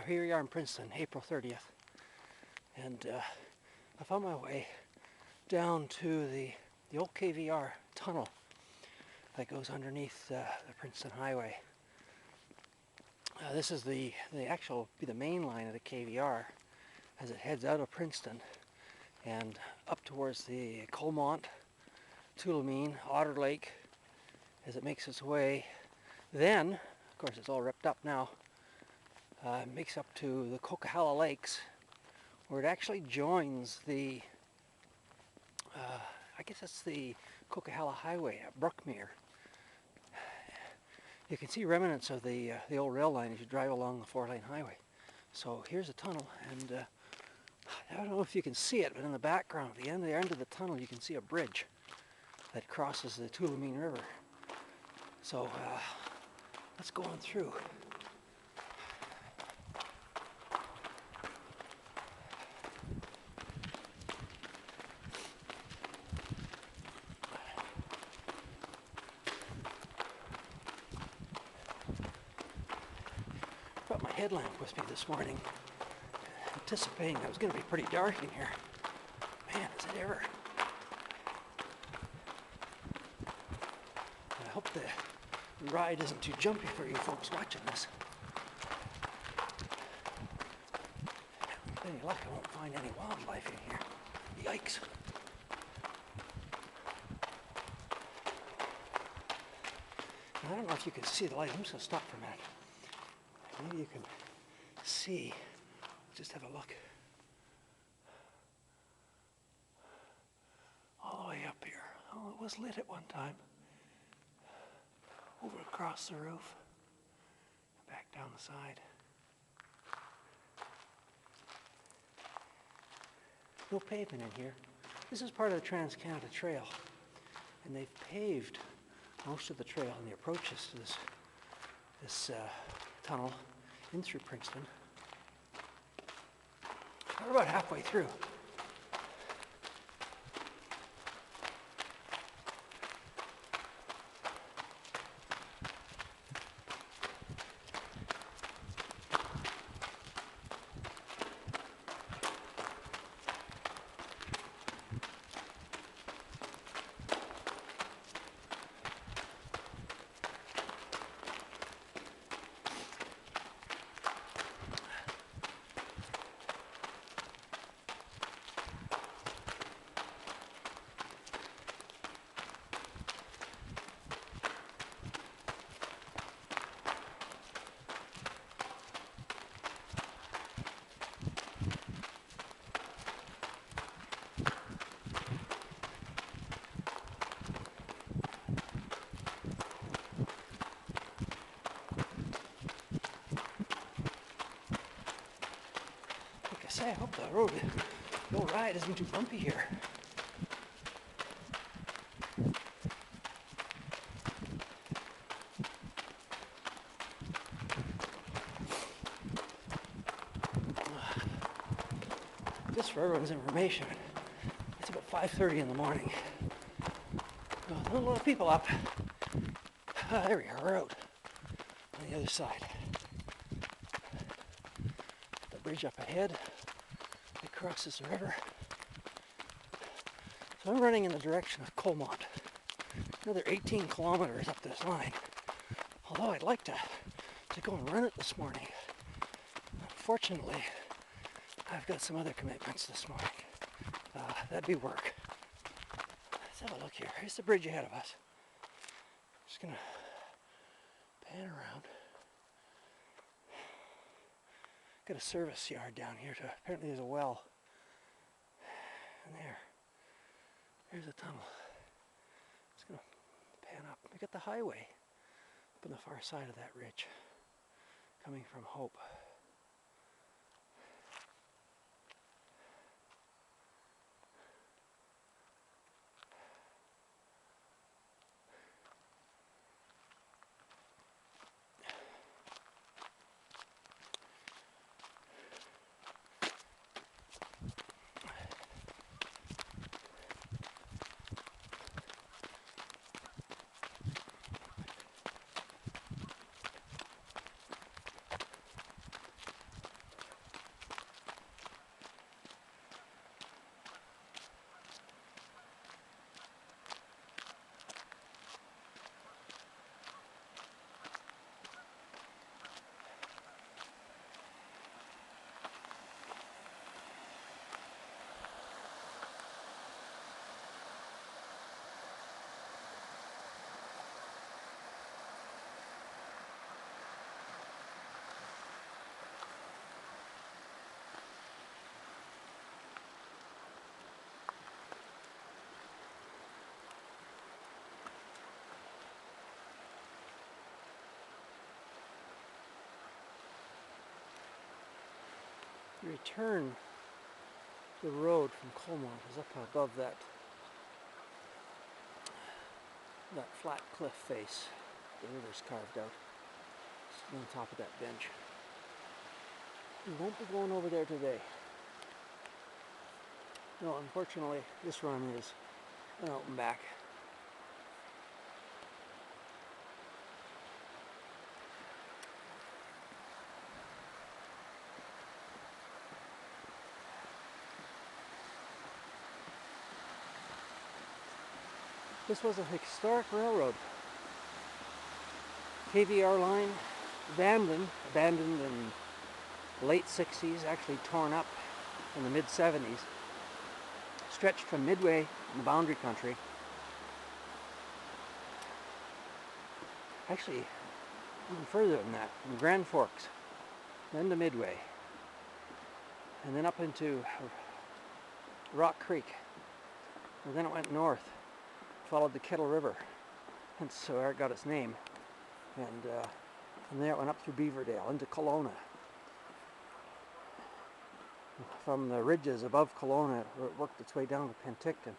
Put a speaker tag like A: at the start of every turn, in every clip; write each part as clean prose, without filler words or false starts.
A: here we are in Princeton, April 30th. And I found my way down to the old KVR tunnel that goes underneath the Princeton Highway. This is the main line of the KVR as it heads out of Princeton and up towards the Colmont, Tulameen, Otter Lake as it makes its way. Then, of course it's all ripped up now, makes up to the Coquihalla Lakes, where it actually joins the, I guess it's the Coquihalla Highway at Brookmere. You can see remnants of the old rail line as you drive along the 4-lane highway. So here's a tunnel, and I don't know if you can see it, but in the background, at the end of the tunnel, you can see a bridge that crosses the Tulameen River. So let's go on through. Brought my headlamp with me this morning, anticipating that it was going to be pretty dark in here. Man, is it ever. I hope the ride isn't too jumpy for you folks watching this. With any luck, I won't find any wildlife in here. Yikes. I don't know if you can see the light. I'm just going to stop for a minute. Maybe you can see. Just have a look. All the way up here. Oh, it was lit at one time. Over across the roof. Back down the side. No pavement in here. This is part of the Trans-Canada Trail. And they've paved most of the trail and the approaches to this tunnel in through Princeton. We're about halfway through. I hope the old ride isn't too bumpy here. Just for everyone's information, it's about 5:30 in the morning. Not a lot of people up. There we are, we're out on the other side. The bridge up ahead. It crosses the river. So I'm running in the direction of Colmont. Another 18 kilometers up this line. Although I'd like to go and run it this morning. Unfortunately, I've got some other commitments this morning. That'd be work. Let's have a look here. Here's the bridge ahead of us. Just gonna pan around. Got a service yard down here too. Apparently there's a well. And there's a tunnel. Just gonna pan up. We got the highway up on the far side of that ridge, coming from Hope. The return to the road from Colmont is up above that flat cliff face the river's carved out. It's on top of that bench. We won't be going over there today. No, unfortunately, this run is an out and back. This was a historic railroad. KVR line, abandoned in the late 60s, actually torn up in the mid 70s. Stretched from Midway in the boundary country. Actually, even further than that, from Grand Forks, then to Midway, and then up into Rock Creek. And then it went north, followed the Kettle River, hence where it got its name. And from there it went up through Beaverdale into Kelowna. From the ridges above Kelowna, it worked its way down to Penticton.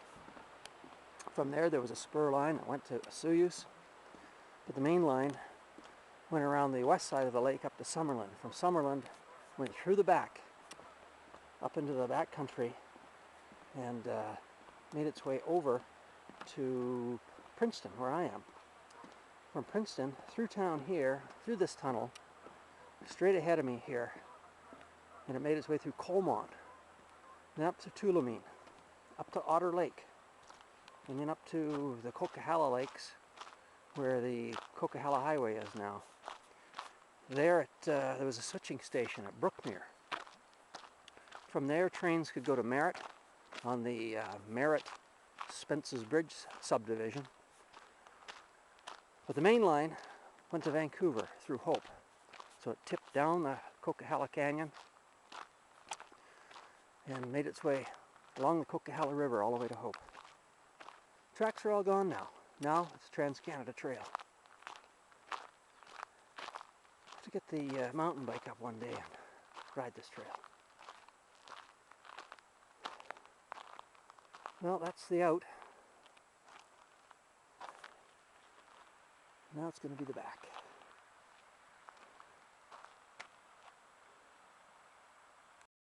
A: From there was a spur line that went to Osoyoos, but the main line went around the west side of the lake up to Summerland. From Summerland, went through the back, up into the back country, and made its way over to Princeton, where I am. From Princeton, through town here, through this tunnel, straight ahead of me here, and it made its way through Colmont, then up to Tulameen, up to Otter Lake, and then up to the Coquihalla Lakes, where the Coquihalla Highway is now. There was a switching station at Brookmere. From there, trains could go to Merritt on the Merritt Spence's Bridge subdivision. But the main line went to Vancouver through Hope. So it tipped down the Coquihalla Canyon and made its way along the Coquihalla River all the way to Hope. Tracks are all gone now. Now it's Trans-Canada Trail. Have to get the mountain bike up one day and ride this trail. Well, that's the out. Now it's going to be the back.